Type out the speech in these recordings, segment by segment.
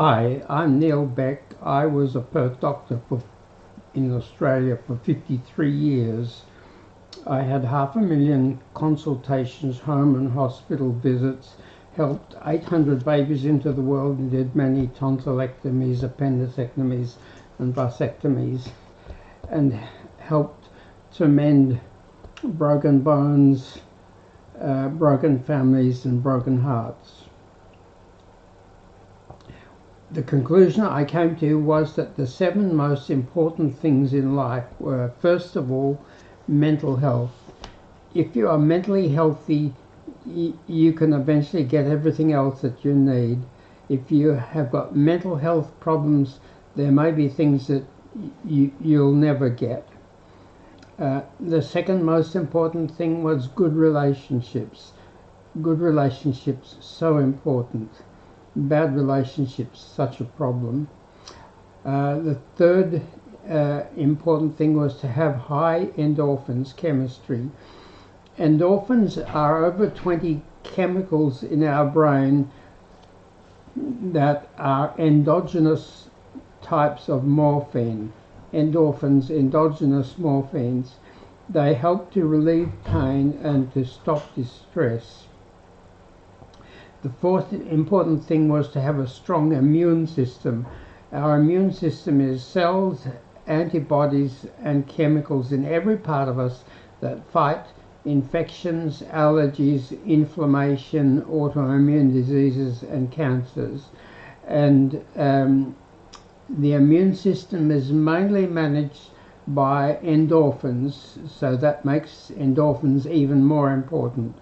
Hi, I'm Neil Beck. I was a Perth doctor in Australia for 53 years. I had 500,000 consultations, home and hospital visits, helped 800 babies into the world, and did many tonsillectomies, appendectomies and vasectomies, and helped to mend broken bones, broken families and broken hearts. The conclusion I came to was that the 7 most important things in life were, first of all, mental health. If you are mentally healthy, you can eventually get everything else that you need. If you have got mental health problems, there may be things that you'll never get. The second most important thing was good relationships. Good relationships, so important. Bad relationships, such a problem. The third important thing was to have high endorphins chemistry. Endorphins are over 20 chemicals in our brain that are endogenous types of morphine. Endorphins, endogenous morphines. They help to relieve pain and to stop distress. The fourth important thing was to have a strong immune system. Our immune system is cells, antibodies and chemicals in every part of us that fight infections, allergies, inflammation, autoimmune diseases and cancers. And the immune system is mainly managed by endorphins, so that makes endorphins even more important.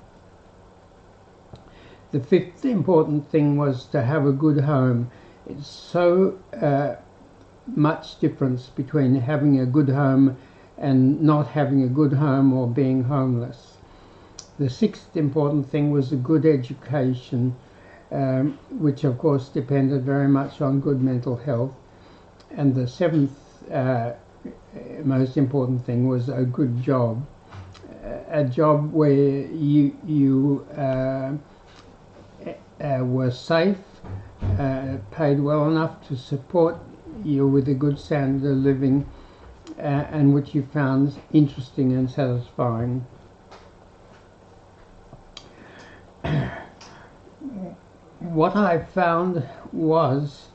The fifth important thing was to have a good home. It's so much difference between having a good home and not having a good home or being homeless. The sixth important thing was a good education, which of course depended very much on good mental health. And the seventh most important thing was a good job. A job where you were safe, paid well enough to support you with a good standard of living, and which you found interesting and satisfying. What I found was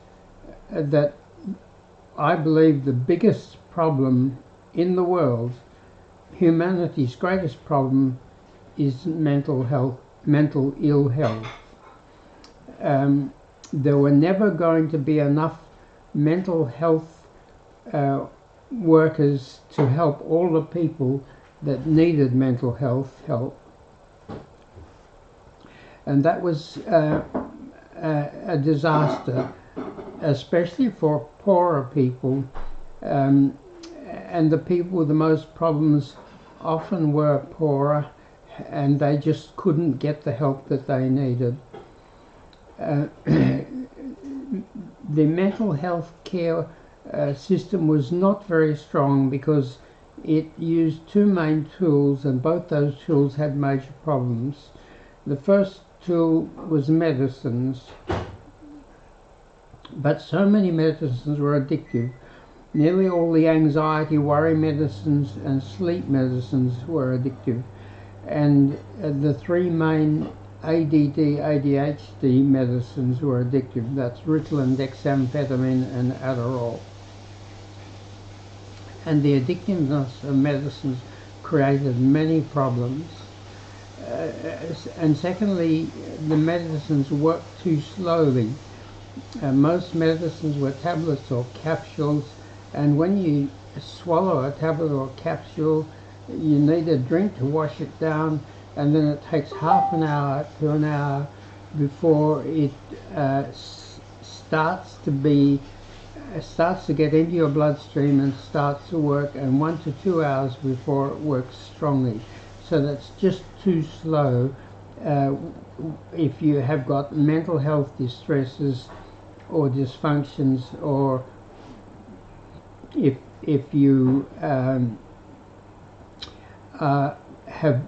that I believe the biggest problem in the world, humanity's greatest problem, is mental ill health. There were never going to be enough mental health workers to help all the people that needed mental health help. And that was a disaster, especially for poorer people, and the people with the most problems often were poorer, and they just couldn't get the help that they needed. The mental health care system was not very strong because it used 2 main tools, and both those tools had major problems. The first tool was medicines, but so many medicines were addictive. Nearly all the anxiety, worry medicines and sleep medicines were addictive, and the 3 main ADD, ADHD medicines were addictive. That's Ritalin, dexamphetamine and Adderall. And the addictiveness of medicines created many problems. And secondly, the medicines worked too slowly. Most medicines were tablets or capsules, and when you swallow a tablet or capsule, you need a drink to wash it down, and then it takes half an hour to an hour before it starts to get into your bloodstream and starts to work, and 1 to 2 hours before it works strongly. So that's just too slow if you have got mental health distresses or dysfunctions, or if you have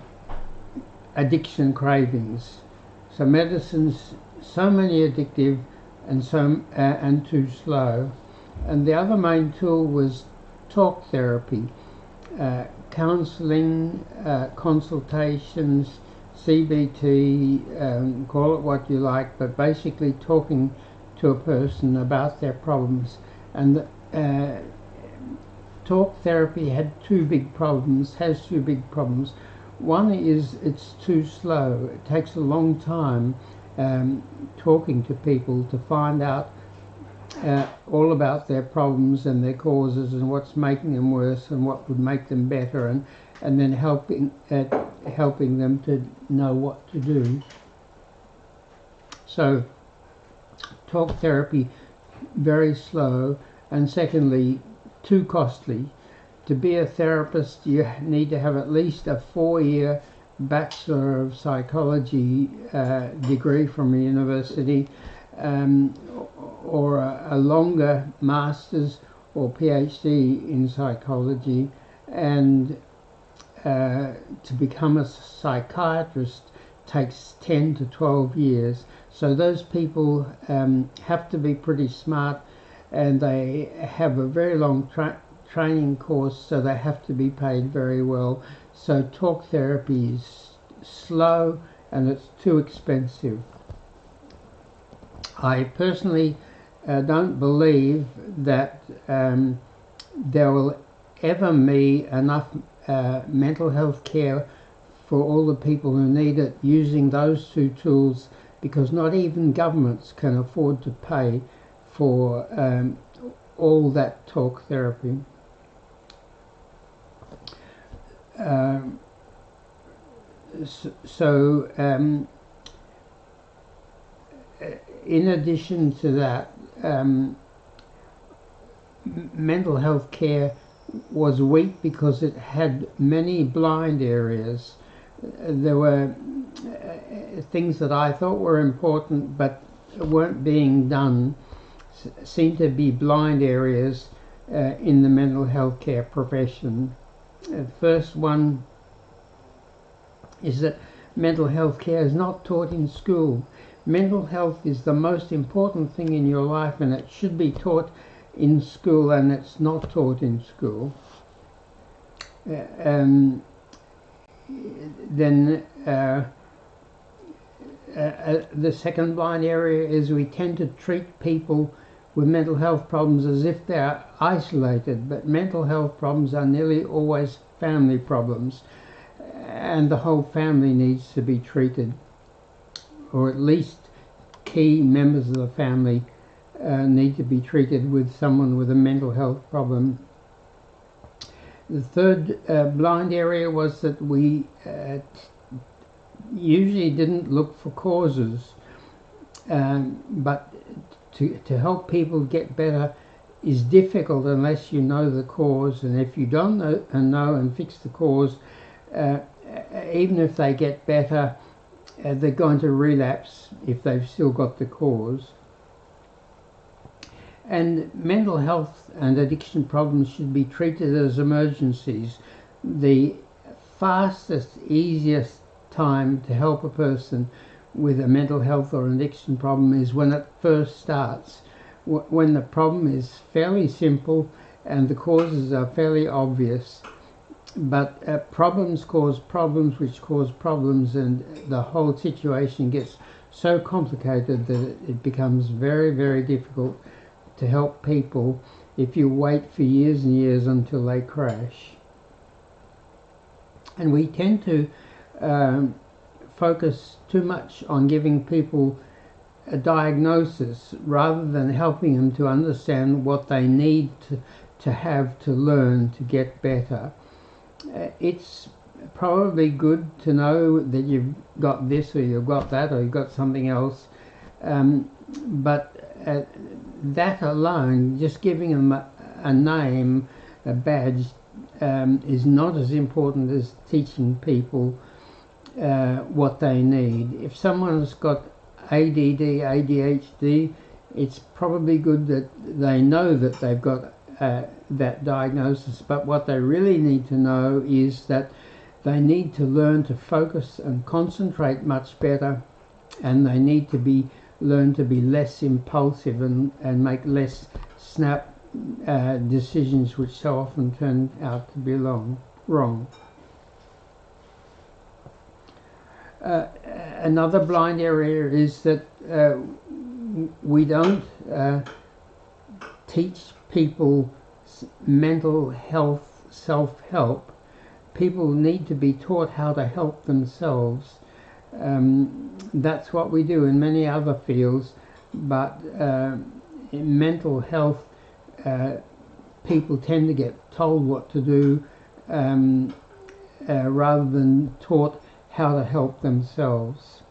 addiction cravings. So medicines, so many addictive, and too slow. And the other main tool was talk therapy, counselling, consultations, CBT, call it what you like, but basically talking to a person about their problems. And talk therapy has two big problems. One is it's too slow. It takes a long time talking to people to find out all about their problems and their causes and what's making them worse and what would make them better, and then helping them to know what to do. So talk therapy, very slow, and secondly, too costly. To be a therapist, you need to have at least a 4-year Bachelor of Psychology degree from a university, or a longer Master's or PhD in psychology, and to become a psychiatrist takes 10 to 12 years. So those people have to be pretty smart, and they have a very long training course, so they have to be paid very well. So talk therapy is slow and it's too expensive. I personally don't believe that there will ever be enough mental health care for all the people who need it using those two tools, because not even governments can afford to pay for all that talk therapy. In addition to that, mental health care was weak because it had many blind areas. There were things that I thought were important but weren't being done, seemed to be blind areas in the mental health care profession. The first one is that mental health care is not taught in school. Mental health is the most important thing in your life, and it should be taught in school, and it's not taught in school. Then the second blind area is we tend to treat people with mental health problems as if they're isolated, but mental health problems are nearly always family problems, and the whole family needs to be treated, or at least key members of the family need to be treated with someone with a mental health problem. The third blind area was that we usually didn't look for causes, but to help people get better is difficult unless you know the cause, and if you don't know and fix the cause, even if they get better, they're going to relapse if they've still got the cause. And mental health and addiction problems should be treated as emergencies. The fastest, easiest time to help a person with a mental health or an addiction problem is when it first starts, when the problem is fairly simple and the causes are fairly obvious. But problems cause problems which cause problems, and the whole situation gets so complicated that it becomes very, very difficult to help people if you wait for years and years until they crash. And we tend to focus too much on giving people a diagnosis rather than helping them to understand what they need to have to learn to get better. It's probably good to know that you've got this or you've got that or you've got something else, but that alone, just giving them a name, a badge, is not as important as teaching people what they need. If someone's got ADD, ADHD, it's probably good that they know that they've got that diagnosis, but what they really need to know is that they need to learn to focus and concentrate much better, and they need to be learn to be less impulsive and make less snap decisions, which so often turn out to be wrong. Another blind area is that we don't teach people mental health, self-help. People need to be taught how to help themselves. That's what we do in many other fields, but in mental health, people tend to get told what to do rather than taught how to help themselves.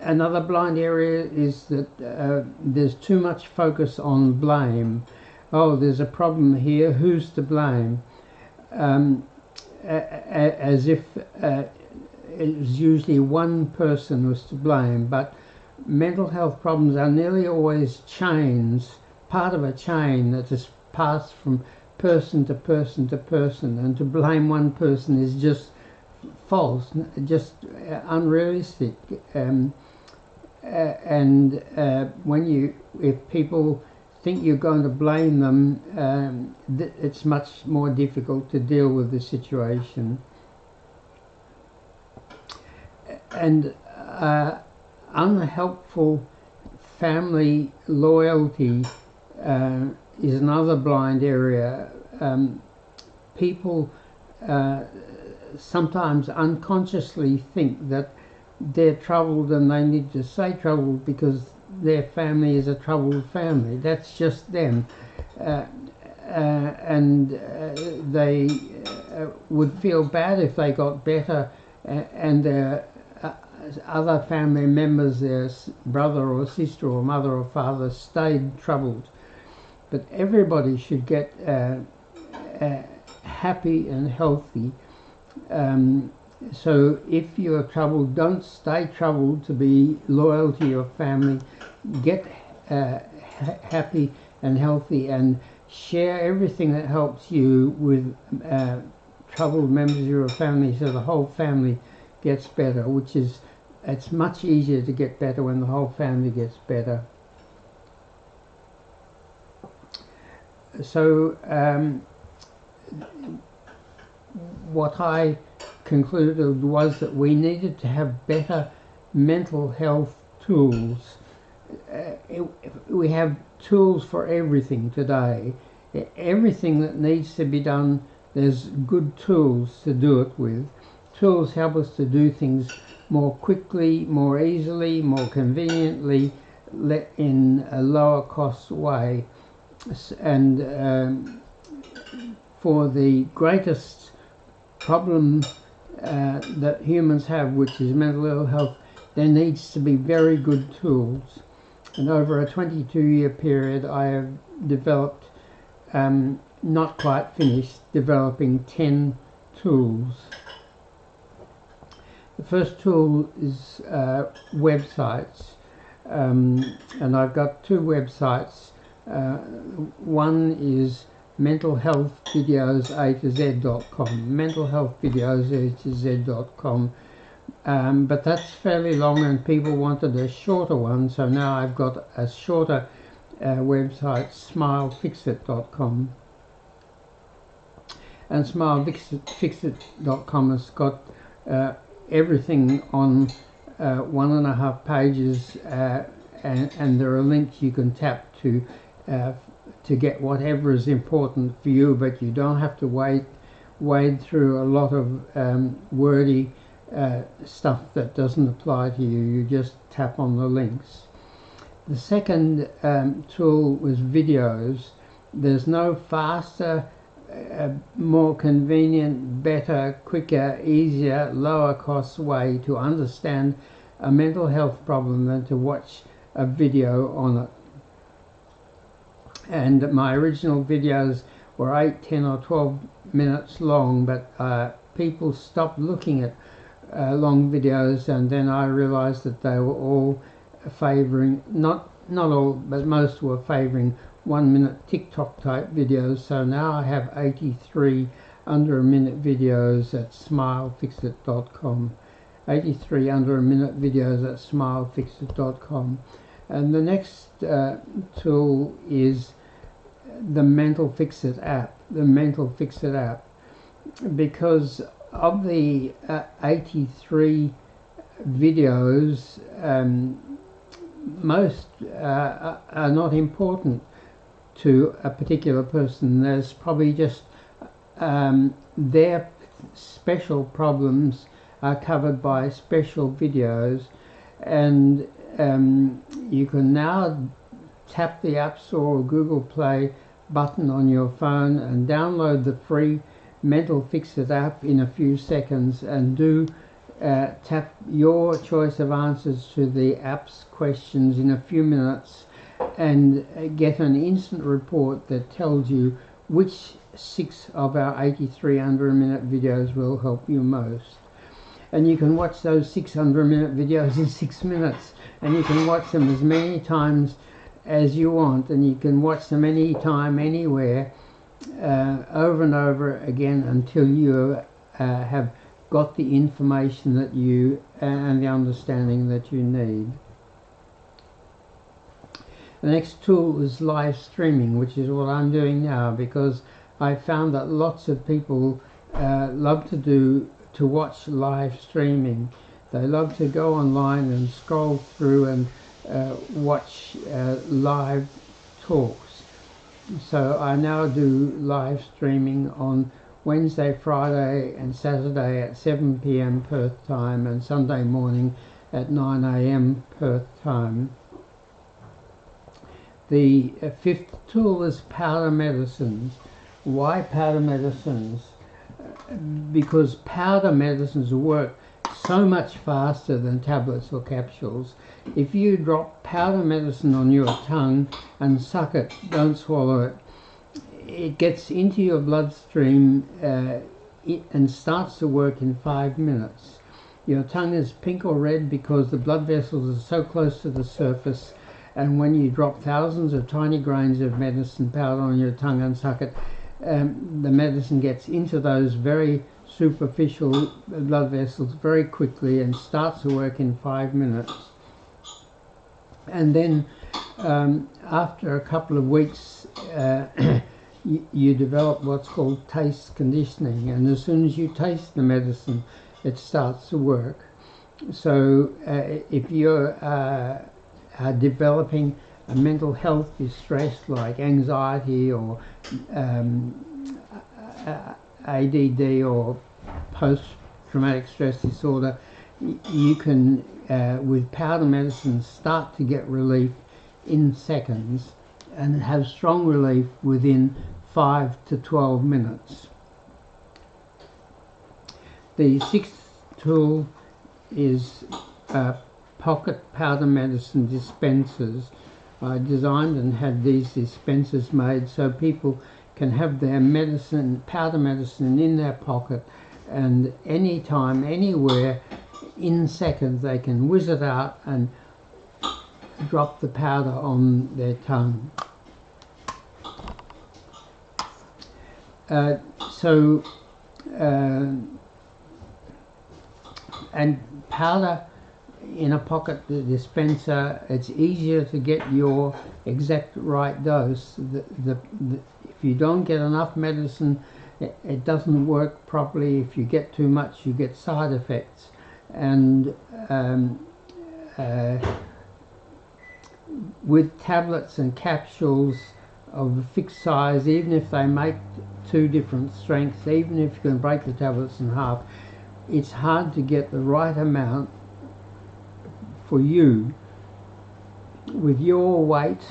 Another blind area is that there's too much focus on blame. Oh, there's a problem here, who's to blame? As if it's usually one person who's to blame, but mental health problems are nearly always chains, part of a chain that is passed from person to person to person, and to blame one person is just false, just unrealistic. If people think you're going to blame them, it's much more difficult to deal with the situation. And unhelpful family loyalty is another blind area. People sometimes unconsciously think that they're troubled and they need to stay troubled because their family is a troubled family. That's just them. They would feel bad if they got better and their other family members, their brother or sister or mother or father, stayed troubled. But everybody should get happy and healthy. So if you're troubled, don't stay troubled to be loyal to your family. Get happy and healthy and share everything that helps you with troubled members of your family, so the whole family gets better, it's much easier to get better when the whole family gets better. So what I concluded was that we needed to have better mental health tools. We have tools for everything today. Everything that needs to be done, there's good tools to do it with. Tools help us to do things more quickly, more easily, more conveniently, in a lower cost way. And for the greatest problem that humans have, which is mental ill health, there needs to be very good tools. And over a 22-year period, I have developed, not quite finished, developing 10 tools. The first tool is websites, and I've got two websites. One is mentalhealthvideos@z.com, mentalhealthvideos@z.com, but that's fairly long and people wanted a shorter one, so now I've got a shorter website, smilefixit.com. And smilefixit.com has got everything on 1.5 pages, and there are links you can tap to get whatever is important for you, but you don't have to wade through a lot of wordy stuff that doesn't apply to you. You just tap on the links. The second tool was videos. There's no faster, more convenient, better, quicker, easier, lower cost way to understand a mental health problem than to watch a video on it. And my original videos were 8, 10 or 12 minutes long, but people stopped looking at long videos, and then I realized that they were all favouring, not all, but most were favouring 1 minute TikTok type videos. So now I have 83 under a minute videos at smilefixit.com. 83 under a minute videos at smilefixit.com. And the next tool is the Mental Fixit app. The Mental Fixit app, because of the 83 videos, most are not important to a particular person. There's probably just their special problems are covered by special videos, and you can now tap the App Store or Google Play button on your phone and download the free Mental Fixit app in a few seconds, and do tap your choice of answers to the app's questions in a few minutes, and get an instant report that tells you which 6 of our 83 under a minute videos will help you most. And you can watch those 6 under a minute videos in 6 minutes, and you can watch them as many times as you want, and you can watch them anytime, anywhere, over and over again until you have got the information that you and the understanding that you need. The next tool is live streaming, which is what I'm doing now, because I found that lots of people love to watch live streaming. They love to go online and scroll through and watch live talks. So I now do live streaming on Wednesday, Friday and Saturday at 7 p.m. Perth time, and Sunday morning at 9 a.m. Perth time. The fifth tool is powder medicines. Why powder medicines? Because powder medicines work so much faster than tablets or capsules. If you drop powder medicine on your tongue and suck it, don't swallow it, it gets into your bloodstream and starts to work in 5 minutes. Your tongue is pink or red because the blood vessels are so close to the surface, and when you drop thousands of tiny grains of medicine powder on your tongue and suck it, the medicine gets into those very superficial blood vessels very quickly and starts to work in 5 minutes. And then after a couple of weeks you develop what's called taste conditioning, and as soon as you taste the medicine it starts to work. So if you're developing a mental health distress like anxiety or ADD or post-traumatic stress disorder, you can with powder medicine start to get relief in seconds and have strong relief within 5 to 12 minutes. The sixth tool is pocket powder medicine dispensers. I designed and had these dispensers made so people can have their medicine, powder medicine, in their pocket, and anytime, anywhere, in seconds they can whiz it out and drop the powder on their tongue. And powder in a pocket dispenser, it's easier to get your exact right dose. If you don't get enough medicine, it doesn't work properly. If you get too much, you get side effects. And with tablets and capsules of a fixed size, even if they make 2 different strengths, even if you can break the tablets in half, it's hard to get the right amount for you with your weight,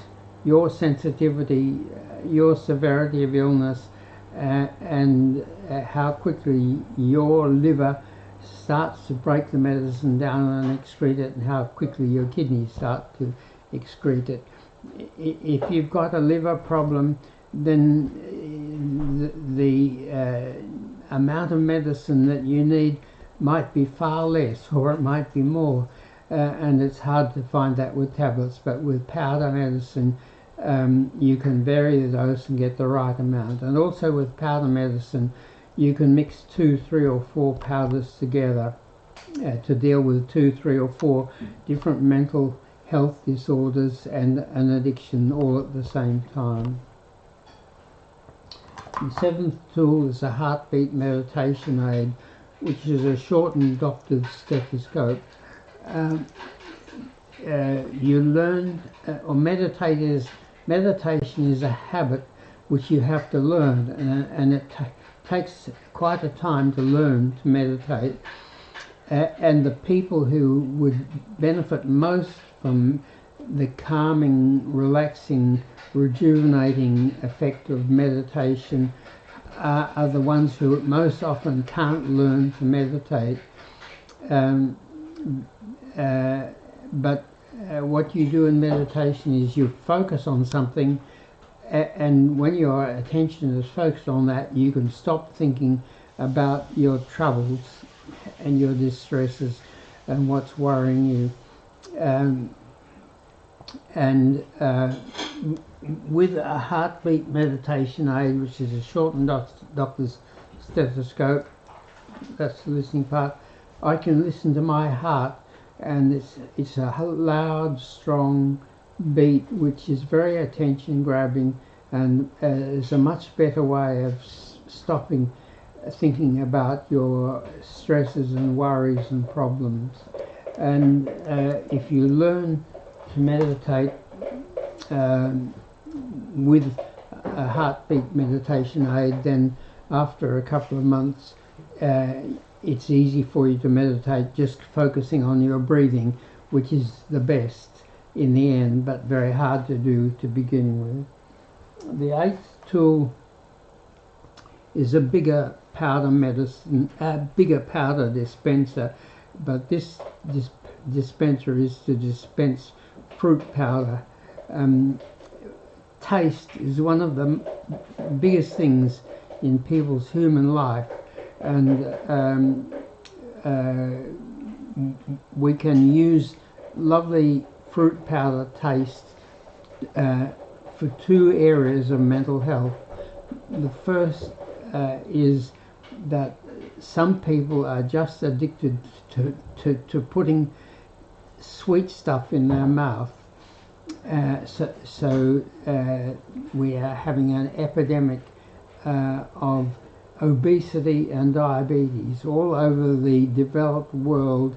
your sensitivity, your severity of illness, and how quickly your liver starts to break the medicine down and excrete it, and how quickly your kidneys start to excrete it. If you've got a liver problem, then the amount of medicine that you need might be far less, or it might be more, and it's hard to find that with tablets. But with powder medicine, you can vary the dose and get the right amount. And also with powder medicine, you can mix 2, 3 or 4 powders together to deal with 2, 3 or 4 different mental health disorders and an addiction all at the same time. The seventh tool is a heartbeat meditation aid, which is a shortened doctor's stethoscope. You learn, or meditation is a habit which you have to learn, and it takes quite a time to learn to meditate. And the people who would benefit most from the calming, relaxing, rejuvenating effect of meditation are the ones who most often can't learn to meditate. But what you do in meditation is you focus on something, and when your attention is focused on that, you can stop thinking about your troubles and your distresses and what's worrying you. With a heartbeat meditation aid, which is a shortened doctor's stethoscope, that's the listening part, I can listen to my heart, and it's a loud, strong beat which is very attention grabbing, and is a much better way of stopping thinking about your stresses and worries and problems. And if you learn to meditate with a heartbeat meditation aid, then after a couple of months it's easy for you to meditate just focusing on your breathing, which is the best in the end, but very hard to do to begin with. The eighth tool is a bigger powder dispenser, but this dispenser is to dispense fruit powder. Taste is one of the biggest things in people's human life, and we can use lovely fruit powder taste for 2 areas of mental health. The first is that some people are just addicted to putting sweet stuff in their mouth. So we are having an epidemic of obesity and diabetes all over the developed world.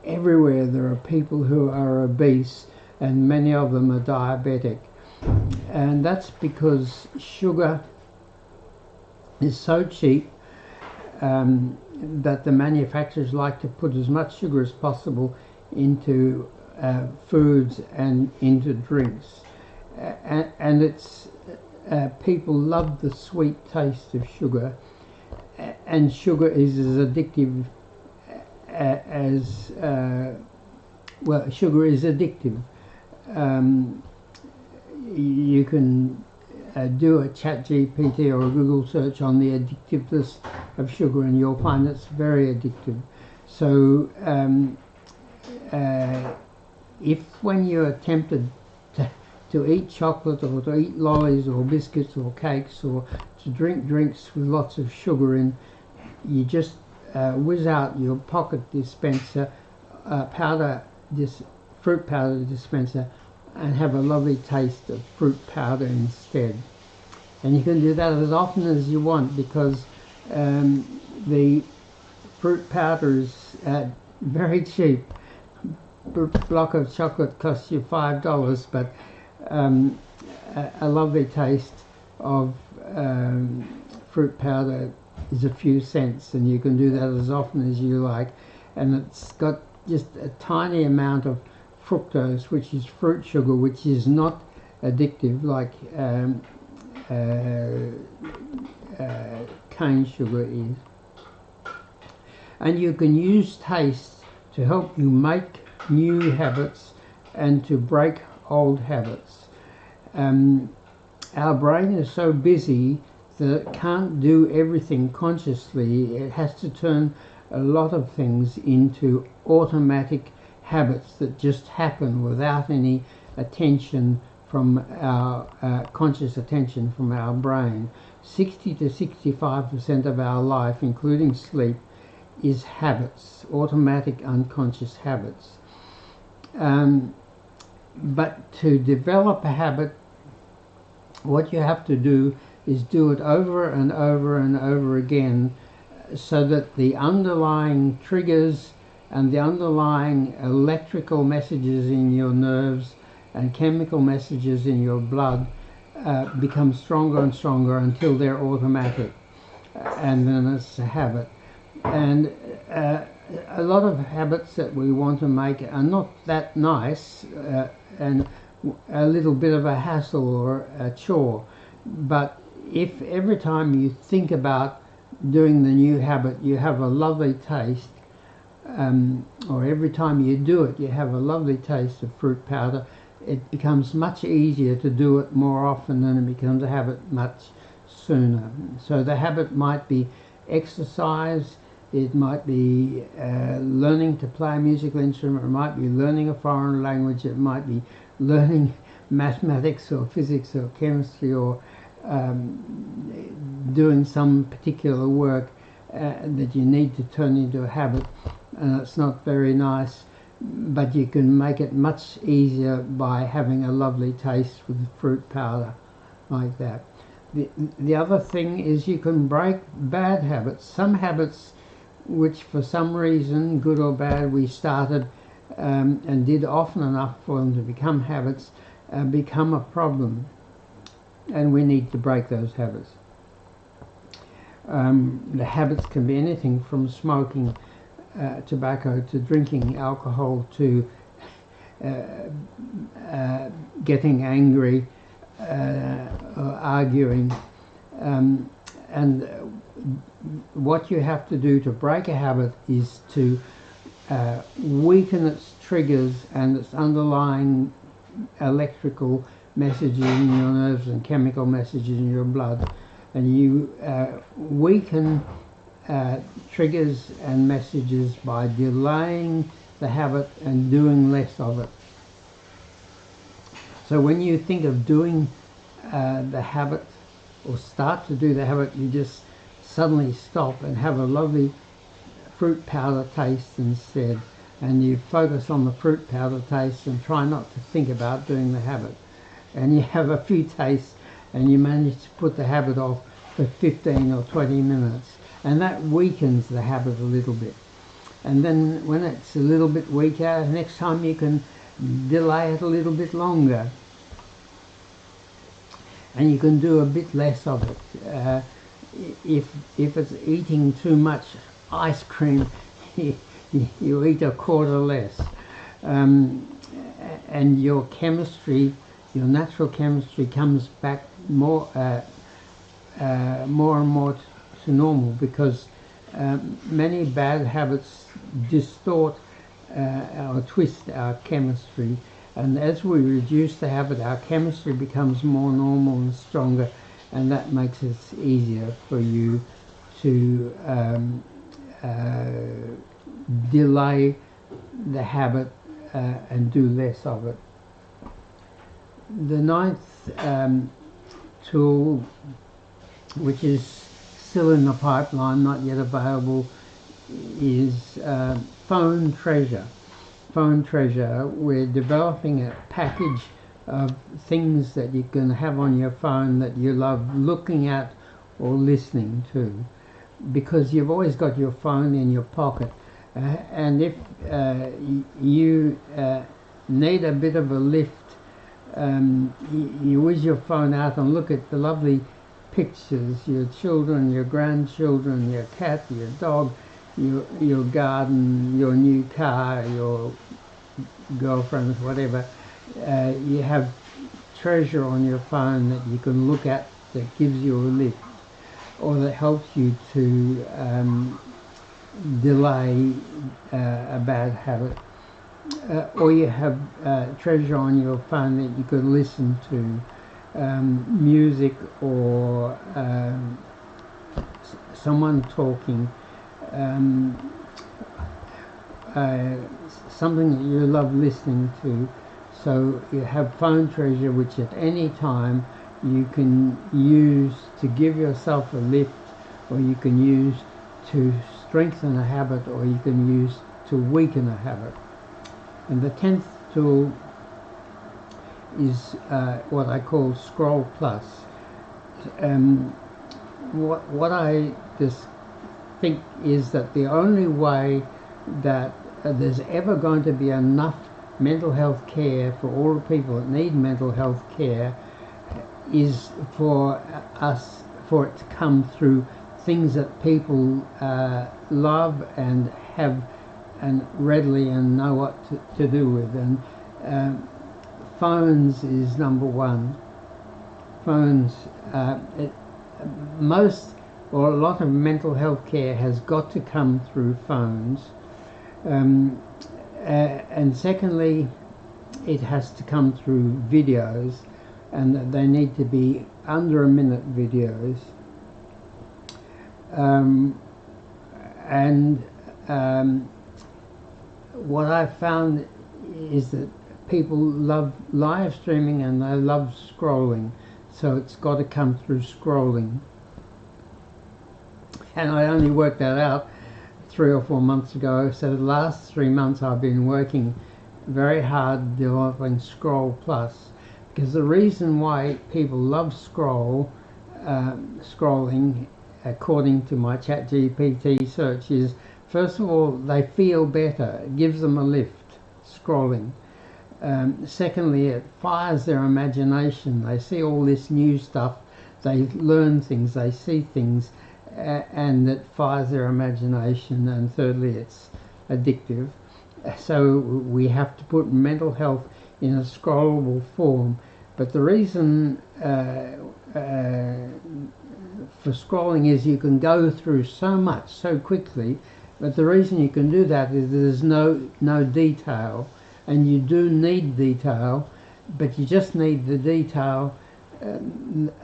Everywhere there are people who are obese, and many of them are diabetic, and that's because sugar is so cheap that the manufacturers like to put as much sugar as possible into foods and into drinks, and it's people love the sweet taste of sugar, and sugar is as addictive as sugar is addictive. You can do a ChatGPT or a Google search on the addictiveness of sugar, and you'll find it's very addictive. So if when you're tempted to eat chocolate or to eat lollies or biscuits or cakes or to drink drinks with lots of sugar in, you just whiz out your pocket dispenser, fruit powder dispenser, and have a lovely taste of fruit powder instead. And you can do that as often as you want, because the fruit powder is very cheap. A block of chocolate costs you $5, but a lovely taste of fruit powder is a few cents, and you can do that as often as you like. And it's got just a tiny amount of fructose, which is fruit sugar, which is not addictive like cane sugar is. And you can use taste to help you make new habits and to break old habits. Our brain is so busy that it can't do everything consciously. It has to turn a lot of things into automatic habits that just happen without any attention from our conscious attention from our brain. 60 to 65% of our life, including sleep, is habits, automatic unconscious habits. But to develop a habit, what you have to do is do it over and over and over again, so that the underlying triggers and the underlying electrical messages in your nerves and chemical messages in your blood become stronger and stronger until they're automatic, and then it's a habit. And a lot of habits that we want to make are not that nice, and a little bit of a hassle or a chore. But if every time you think about doing the new habit you have a lovely taste, or every time you do it you have a lovely taste of fruit powder, it becomes much easier to do it more often, and it becomes a habit much sooner. So the habit might be exercise, it might be learning to play a musical instrument, it might be learning a foreign language, it might be learning mathematics or physics or chemistry, or doing some particular work that you need to turn into a habit. It's not very nice, but you can make it much easier by having a lovely taste with fruit powder like that. The other thing is you can break bad habits. Some habits which for some reason, good or bad, we started and did often enough for them to become habits, become a problem, and we need to break those habits. The habits can be anything from smoking tobacco to drinking alcohol to getting angry or arguing, and what you have to do to break a habit is to weaken its triggers and its underlying electrical messages in your nerves and chemical messages in your blood, and you weaken triggers and messages by delaying the habit and doing less of it. So when you think of doing the habit or start to do the habit, you just suddenly stop and have a lovely fruit powder taste instead, and you focus on the fruit powder taste and try not to think about doing the habit, and you have a few tastes and you manage to put the habit off for 15 or 20 minutes, and that weakens the habit a little bit. And then when it's a little bit weaker, next time you can delay it a little bit longer, and you can do a bit less of it. If it's eating too much ice cream, you eat a quarter less, and your chemistry, your natural chemistry, comes back more and more to normal, because many bad habits distort or twist our chemistry, and as we reduce the habit our chemistry becomes more normal and stronger, and that makes it easier for you to delay the habit and do less of it. The ninth tool, which is still in the pipeline, not yet available, is phone treasure. Phone treasure. We're developing a package of things that you can have on your phone that you love looking at or listening to, because you've always got your phone in your pocket, and if you need a bit of a lift, you whiz your phone out and look at the lovely pictures, your children, your grandchildren, your cat, your dog, your garden, your new car, your girlfriend, whatever. You have treasure on your phone that you can look at that gives you a lift, or that helps you to delay a bad habit. Or you have treasure on your phone that you could listen to, music, or someone talking, something that you love listening to. So you have phone treasure, which at any time you can use to give yourself a lift, or you can use to strengthen a habit, or you can use to weaken a habit. And the 10th tool is what I call Scroll Plus. What I just think is that the only way that there's ever going to be enough mental health care for all the people that need mental health care is for it to come through things that people love and have and readily and know what to do with. And phones is number one. Phones, most or a lot of mental health care has got to come through phones. And secondly, it has to come through videos, and they need to be under a minute videos. What I found is that people love live streaming and they love scrolling, so it's got to come through scrolling. And I only worked that out 3 or 4 months ago, so the last 3 months I've been working very hard developing Scroll Plus, because the reason why people love scrolling, according to my ChatGPT search, is first of all they feel better, it gives them a lift, scrolling. Secondly, it fires their imagination. They see all this new stuff, they learn things, they see things, and it fires their imagination. And thirdly, it's addictive. So we have to put mental health in a scrollable form. But the reason for scrolling is you can go through so much so quickly, but the reason you can do that is there's no detail, and you do need detail, but you just need the detail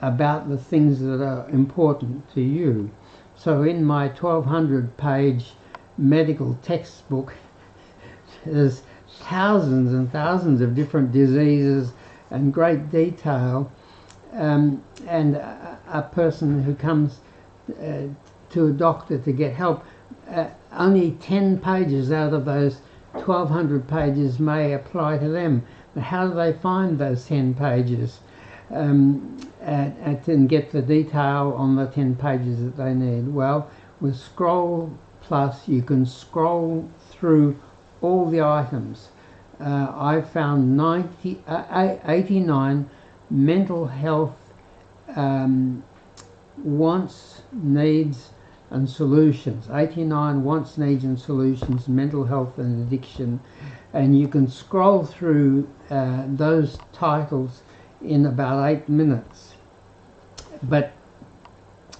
about the things that are important to you. So in my 1200 page medical textbook, there's thousands and thousands of different diseases and great detail, and a person who comes to a doctor to get help, only 10 pages out of those 1200 pages may apply to them. But how do they find those 10 pages and get the detail on the 10 pages that they need? Well, with Scroll Plus you can scroll through all the items. I found 89 mental health wants, needs and solutions. 89 wants, needs and solutions, mental health and addiction. And you can scroll through those titles in about 8 minutes. But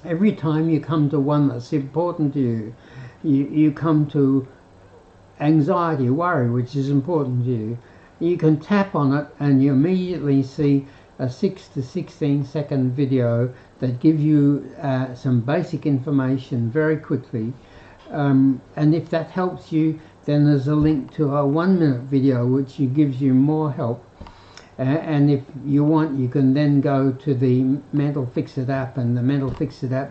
every time you come to one that's important to you, you come to anxiety, worry, which is important to you, you can tap on it and you immediately see a 6 to 16 second video that gives you some basic information very quickly. And if that helps you, then there's a link to a 1 minute video which gives you more help. And if you want, you can then go to the Mental Fix It app, and the Mental Fix It app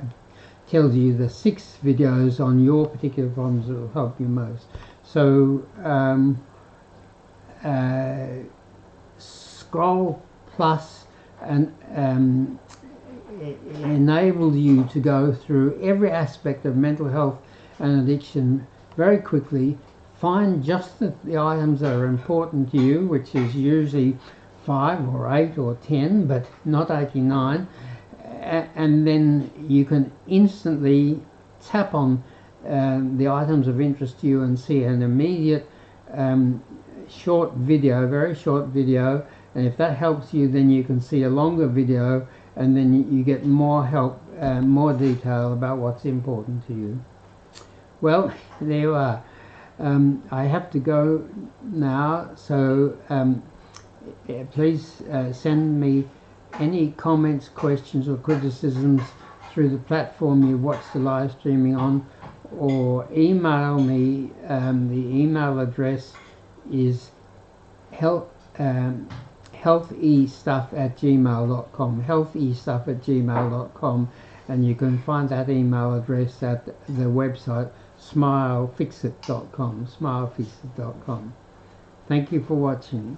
tells you the 6 videos on your particular problems that will help you most. So Scroll Plus and enables you to go through every aspect of mental health and addiction very quickly, find just the items that are important to you, which is usually 5 or 8 or 10, but not 89, and then you can instantly tap on the items of interest to you and see an immediate short video, very short video, and if that helps you, then you can see a longer video, and then you get more help, more detail about what's important to you. Well, there you are. I have to go now, so please send me any comments, questions or criticisms through the platform you watch the live streaming on, or email me. The email address is healthestuff@gmail.com, healthestuff@gmail.com, and you can find that email address at the website smilefixit.com, smilefixit.com. Thank you for watching.